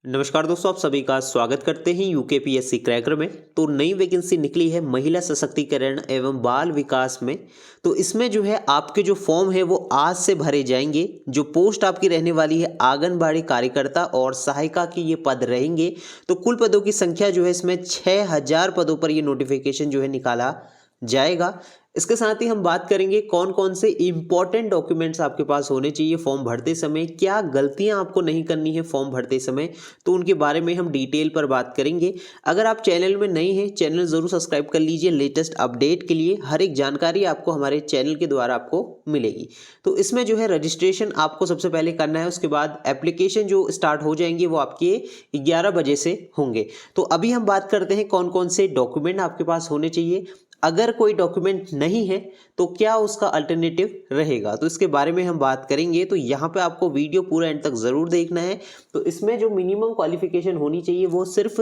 नमस्कार दोस्तों, आप सभी का स्वागत करते हैं यूकेपीएससी क्रैकर में। तो नई वैकेंसी निकली है महिला सशक्तिकरण एवं बाल विकास में। तो इसमें जो है आपके जो फॉर्म है वो आज से भरे जाएंगे। जो पोस्ट आपकी रहने वाली है आंगनबाड़ी कार्यकर्ता और सहायिका की ये पद रहेंगे। तो कुल पदों की संख्या जो है इसमें 6000 पदों पर ये नोटिफिकेशन जो है निकाला जाएगा। इसके साथ ही हम बात करेंगे कौन कौन से इंपॉर्टेंट डॉक्यूमेंट्स आपके पास होने चाहिए फॉर्म भरते समय, क्या गलतियां आपको नहीं करनी है फॉर्म भरते समय, तो उनके बारे में हम डिटेल पर बात करेंगे। अगर आप चैनल में नए हैं, चैनल ज़रूर सब्सक्राइब कर लीजिए। लेटेस्ट अपडेट के लिए हर एक जानकारी आपको हमारे चैनल के द्वारा आपको मिलेगी। तो इसमें जो है रजिस्ट्रेशन आपको सबसे पहले करना है, उसके बाद एप्लीकेशन जो स्टार्ट हो जाएंगे वो आपके 11 बजे से होंगे। तो अभी हम बात करते हैं कौन कौन से डॉक्यूमेंट आपके पास होने चाहिए। अगर कोई डॉक्यूमेंट नहीं है तो क्या उसका अल्टरनेटिव रहेगा, तो इसके बारे में हम बात करेंगे। तो यहाँ पे आपको वीडियो पूरा एंड तक ज़रूर देखना है। तो इसमें जो मिनिमम क्वालिफिकेशन होनी चाहिए वो सिर्फ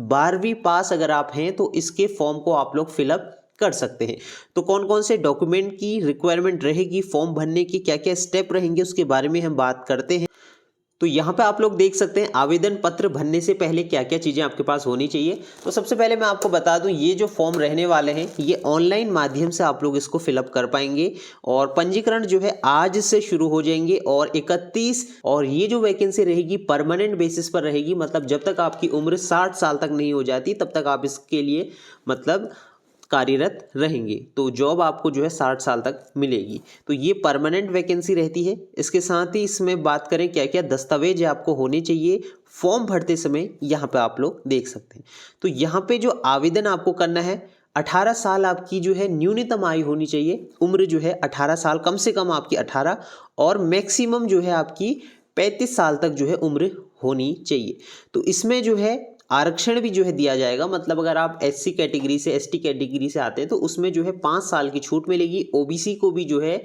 12वीं पास अगर आप हैं तो इसके फॉर्म को आप लोग फिलअप कर सकते हैं। तो कौन कौन से डॉक्यूमेंट की रिक्वायरमेंट रहेगी, फॉर्म भरने की क्या क्या स्टेप रहेंगे, उसके बारे में हम बात करते हैं। तो यहाँ पे आप लोग देख सकते हैं आवेदन पत्र भरने से पहले क्या क्या चीज़ें आपके पास होनी चाहिए। तो सबसे पहले मैं आपको बता दूं, ये जो फॉर्म रहने वाले हैं ये ऑनलाइन माध्यम से आप लोग इसको फिलअप कर पाएंगे और पंजीकरण जो है आज से शुरू हो जाएंगे और 31। और ये जो वैकेंसी रहेगी परमानेंट बेसिस पर रहेगी, मतलब जब तक आपकी उम्र 60 साल तक नहीं हो जाती तब तक आप इसके लिए मतलब कार्यरत रहेंगे। तो जॉब आपको जो है 60 साल तक मिलेगी। तो ये परमानेंट वैकेंसी रहती है। इसके साथ ही इसमें बात करें क्या क्या दस्तावेज आपको होने चाहिए फॉर्म भरते समय, यहाँ पे आप लोग देख सकते हैं। तो यहाँ पे जो आवेदन आपको करना है, 18 साल आपकी जो है न्यूनतम आयु होनी चाहिए। उम्र जो है 18 साल, कम से कम आपकी 18 और मैक्सिमम जो है आपकी 35 साल तक जो है उम्र होनी चाहिए। तो इसमें जो है आरक्षण भी जो है दिया जाएगा, मतलब अगर आप एससी कैटेगरी से एसटी कैटेगरी से आते हैं तो उसमें जो है 5 साल की छूट मिलेगी। ओबीसी को भी जो है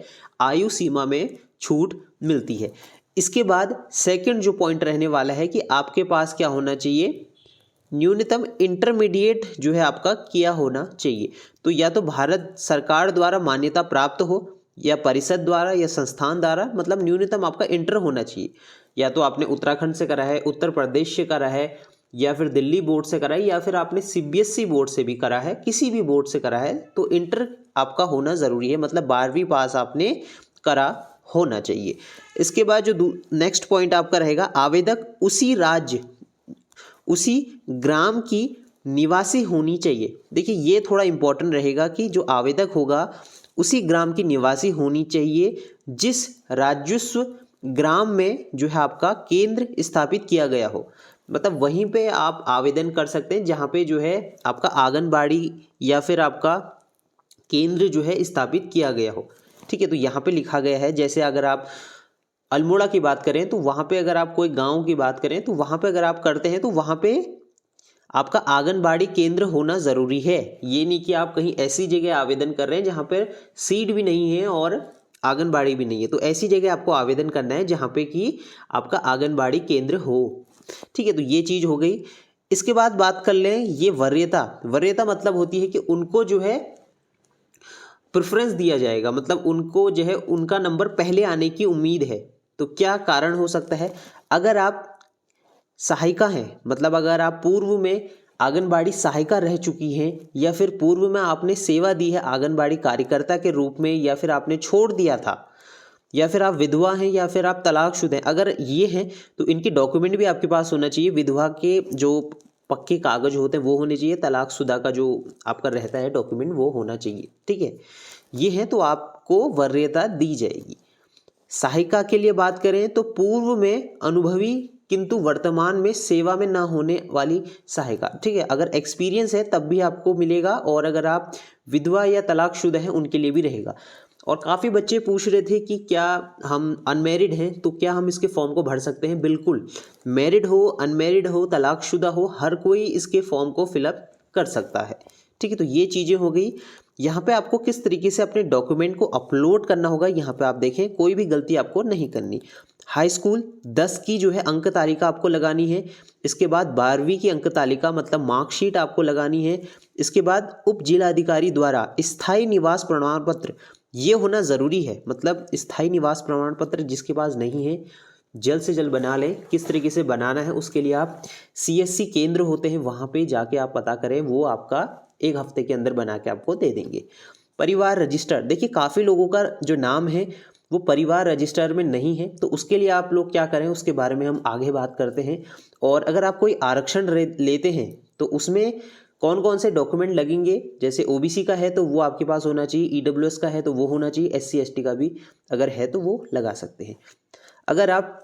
आयु सीमा में छूट मिलती है। इसके बाद सेकंड जो पॉइंट रहने वाला है कि आपके पास क्या होना चाहिए, न्यूनतम इंटरमीडिएट जो है आपका किया होना चाहिए। तो या तो भारत सरकार द्वारा मान्यता प्राप्त हो या परिषद द्वारा या संस्थान द्वारा, मतलब न्यूनतम आपका इंटर होना चाहिए। या तो आपने उत्तराखंड से करा है, उत्तर प्रदेश से करा है, या फिर दिल्ली बोर्ड से करा है, या फिर आपने सीबीएसई बोर्ड से भी करा है, किसी भी बोर्ड से करा है तो इंटर आपका होना ज़रूरी है, मतलब 12वीं पास आपने करा होना चाहिए। इसके बाद जो नेक्स्ट पॉइंट आपका रहेगा, आवेदक उसी राज्य उसी ग्राम की निवासी होनी चाहिए। देखिए ये थोड़ा इम्पोर्टेंट रहेगा कि जो आवेदक होगा उसी ग्राम की निवासी होनी चाहिए जिस राजस्व ग्राम में जो है आपका केंद्र स्थापित किया गया हो। मतलब वहीं पे आप आवेदन कर सकते हैं जहाँ पे जो है आपका आंगनबाड़ी या फिर आपका केंद्र जो है स्थापित किया गया हो। ठीक है, तो यहाँ पे लिखा गया है, जैसे अगर आप अल्मोड़ा की बात करें तो वहाँ पे अगर आप कोई गांव की बात करें तो वहाँ पे अगर आप करते हैं तो वहाँ पे आपका आंगनबाड़ी केंद्र होना ज़रूरी है। ये नहीं कि आप कहीं ऐसी जगह आवेदन कर रहे हैं जहाँ पर सीट भी नहीं है और आंगनबाड़ी भी नहीं है। तो ऐसी जगह आपको आवेदन करना है जहाँ पे कि आपका आंगनबाड़ी केंद्र हो। ठीक है, तो ये चीज़ हो गई। इसके बाद बात कर लें ये वरीयता। वरीयता मतलब होती है कि उनको जो है प्रेफरेंस दिया जाएगा, मतलब उनको जो है उनका नंबर पहले आने की उम्मीद है। तो क्या कारण हो सकता है, अगर आप सहायिका हैं, मतलब अगर आप पूर्व में आंगनबाड़ी सहायिका रह चुकी हैं या फिर पूर्व में आपने सेवा दी है आंगनबाड़ी कार्यकर्ता के रूप में, या फिर आपने छोड़ दिया था, या फिर आप विधवा हैं, या फिर आप तलाकशुदा हैं, अगर ये हैं तो इनके डॉक्यूमेंट भी आपके पास होना चाहिए। विधवा के जो पक्के कागज होते हैं वो होने चाहिए, तलाकशुदा का जो आपका रहता है डॉक्यूमेंट वो होना चाहिए। ठीक है, ये है तो आपको वरीयता दी जाएगी। सहायिका के लिए बात करें तो पूर्व में अनुभवी किंतु वर्तमान में सेवा में ना होने वाली सहायिका। ठीक है, अगर एक्सपीरियंस है तब भी आपको मिलेगा, और अगर आप विधवा या तलाकशुदा हैं उनके लिए भी रहेगा। और काफ़ी बच्चे पूछ रहे थे कि क्या हम अनमेरिड हैं तो क्या हम इसके फॉर्म को भर सकते हैं। बिल्कुल, मैरिड हो, अनमेरिड हो, तलाकशुदा हो, हर कोई इसके फॉर्म को फिलअप कर सकता है। ठीक है, तो ये चीज़ें हो गई। यहाँ पे आपको किस तरीके से अपने डॉक्यूमेंट को अपलोड करना होगा, यहाँ पे आप देखें कोई भी गलती आपको नहीं करनी। हाई स्कूल 10 की जो है अंक तालिका आपको लगानी है। इसके बाद 12वीं की अंक तालिका मतलब मार्कशीट आपको लगानी है। इसके बाद उप जिलाधिकारी द्वारा स्थायी निवास प्रमाण पत्र ये होना ज़रूरी है, मतलब स्थायी निवास प्रमाण पत्र जिसके पास नहीं है जल्द से जल्द बना लें। किस तरीके से बनाना है उसके लिए आप CSC केंद्र होते हैं वहाँ पे जाके आप पता करें, वो आपका 1 हफ्ते के अंदर बना के आपको दे देंगे। परिवार रजिस्टर, देखिए काफ़ी लोगों का जो नाम है वो परिवार रजिस्टर में नहीं है, तो उसके लिए आप लोग क्या करें उसके बारे में हम आगे बात करते हैं। और अगर आप कोई आरक्षण लेते हैं तो उसमें कौन कौन से डॉक्यूमेंट लगेंगे, जैसे OBC का है तो वो आपके पास होना चाहिए, EWS का है तो वो होना चाहिए, SC ST का भी अगर है तो वो लगा सकते हैं। अगर आप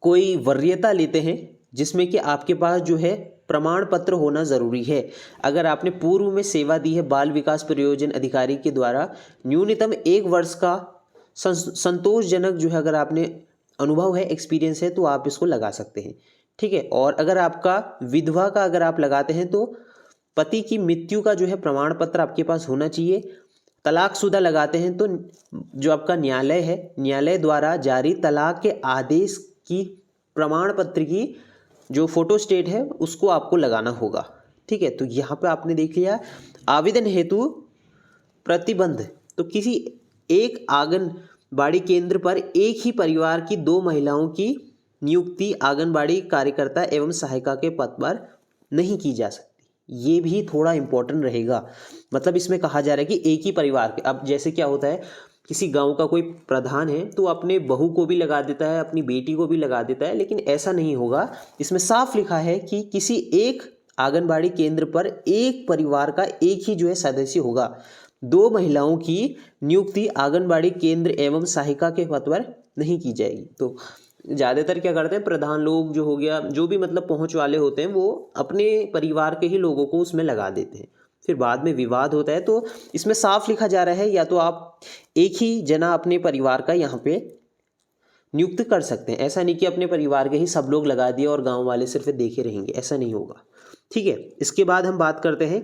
कोई वरीयता लेते हैं जिसमें कि आपके पास जो है प्रमाण पत्र होना ज़रूरी है। अगर आपने पूर्व में सेवा दी है बाल विकास परियोजना अधिकारी के द्वारा न्यूनतम 1 वर्ष का संतोषजनक जो है अगर आपने अनुभव है, एक्सपीरियंस है, तो आप इसको लगा सकते हैं। ठीक है। और अगर आपका विधवा का अगर आप लगाते हैं तो पति की मृत्यु का जो है प्रमाण पत्र आपके पास होना चाहिए। तलाकशुदा लगाते हैं तो जो आपका न्यायालय है, न्यायालय द्वारा जारी तलाक के आदेश की प्रमाण पत्र की जो फोटो स्टेट है उसको आपको लगाना होगा। ठीक है। तो यहाँ पे आपने देख लिया आवेदन हेतु प्रतिबंध, तो किसी एक आंगनबाड़ी केंद्र पर एक ही परिवार की 2 महिलाओं की नियुक्ति आंगनबाड़ी कार्यकर्ता एवं सहायिका के पद पर नहीं की जा सकती। ये भी थोड़ा इम्पोर्टेंट रहेगा। मतलब इसमें कहा जा रहा है कि एक ही परिवार के, अब जैसे क्या होता है किसी गांव का कोई प्रधान है तो अपने बहू को भी लगा देता है, अपनी बेटी को भी लगा देता है, लेकिन ऐसा नहीं होगा। इसमें साफ लिखा है कि किसी एक आंगनबाड़ी केंद्र पर एक परिवार का एक ही जो है सदस्य होगा। 2 महिलाओं की नियुक्ति आंगनबाड़ी केंद्र एवं सहायिका के पद पर नहीं की जाएगी। तो ज़्यादातर क्या करते हैं प्रधान लोग जो हो गया, जो भी मतलब पहुंच वाले होते हैं, वो अपने परिवार के ही लोगों को उसमें लगा देते हैं, फिर बाद में विवाद होता है। तो इसमें साफ लिखा जा रहा है या तो आप एक ही जना अपने परिवार का यहाँ पे नियुक्त कर सकते हैं। ऐसा नहीं कि अपने परिवार के ही सब लोग लगा दिए और गांव वाले सिर्फ देखे रहेंगे, ऐसा नहीं होगा। ठीक है। इसके बाद हम बात करते हैं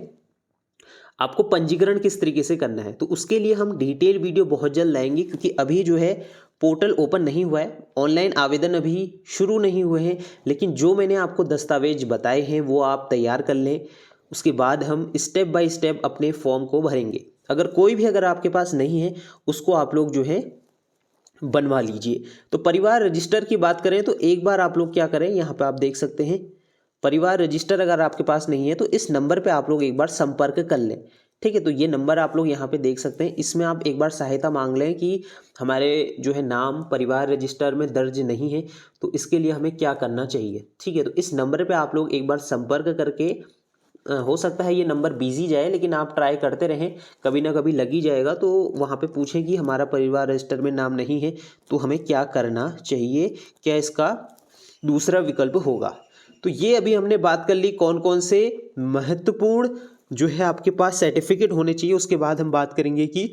आपको पंजीकरण किस तरीके से करना है। तो उसके लिए हम डिटेल वीडियो बहुत जल्द लाएंगे, क्योंकि अभी जो है पोर्टल ओपन नहीं हुआ है, ऑनलाइन आवेदन अभी शुरू नहीं हुए हैं। लेकिन जो मैंने आपको दस्तावेज बताए हैं वो आप तैयार कर लें, उसके बाद हम स्टेप बाय स्टेप अपने फॉर्म को भरेंगे। अगर कोई भी अगर आपके पास नहीं है उसको आप लोग जो है बनवा लीजिए। तो परिवार रजिस्टर की बात करें तो एक बार आप लोग क्या करें, यहाँ पे आप देख सकते हैं परिवार रजिस्टर अगर आपके पास नहीं है तो इस नंबर पे आप लोग एक बार संपर्क कर लें। ठीक है। तो ये नंबर आप लोग यहाँ पे देख सकते हैं, इसमें आप एक बार सहायता मांग लें कि हमारे जो है नाम परिवार रजिस्टर में दर्ज नहीं है, तो इसके लिए हमें क्या करना चाहिए। ठीक है। तो इस नंबर पे आप लोग एक बार संपर्क करके, हो सकता है ये नंबर बिजी जाए लेकिन आप ट्राई करते रहें, कभी ना कभी लग ही जाएगा। तो वहाँ पे पूछें कि हमारा परिवार रजिस्टर में नाम नहीं है तो हमें क्या करना चाहिए, क्या इसका दूसरा विकल्प होगा। तो ये अभी हमने बात कर ली कौन कौन से महत्वपूर्ण जो है आपके पास सर्टिफिकेट होने चाहिए। उसके बाद हम बात करेंगे कि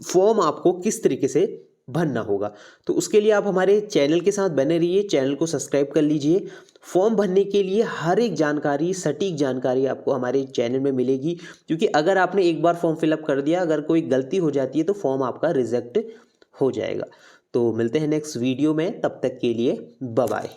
फॉर्म आपको किस तरीके से भरना होगा। तो उसके लिए आप हमारे चैनल के साथ बने रहिए, चैनल को सब्सक्राइब कर लीजिए। फॉर्म भरने के लिए हर एक जानकारी, सटीक जानकारी आपको हमारे चैनल में मिलेगी, क्योंकि अगर आपने एक बार फॉर्म फिलअप कर दिया, अगर कोई गलती हो जाती है तो फॉर्म आपका रिजेक्ट हो जाएगा। तो मिलते हैं नेक्स्ट वीडियो में, तब तक के लिए बाय बाय।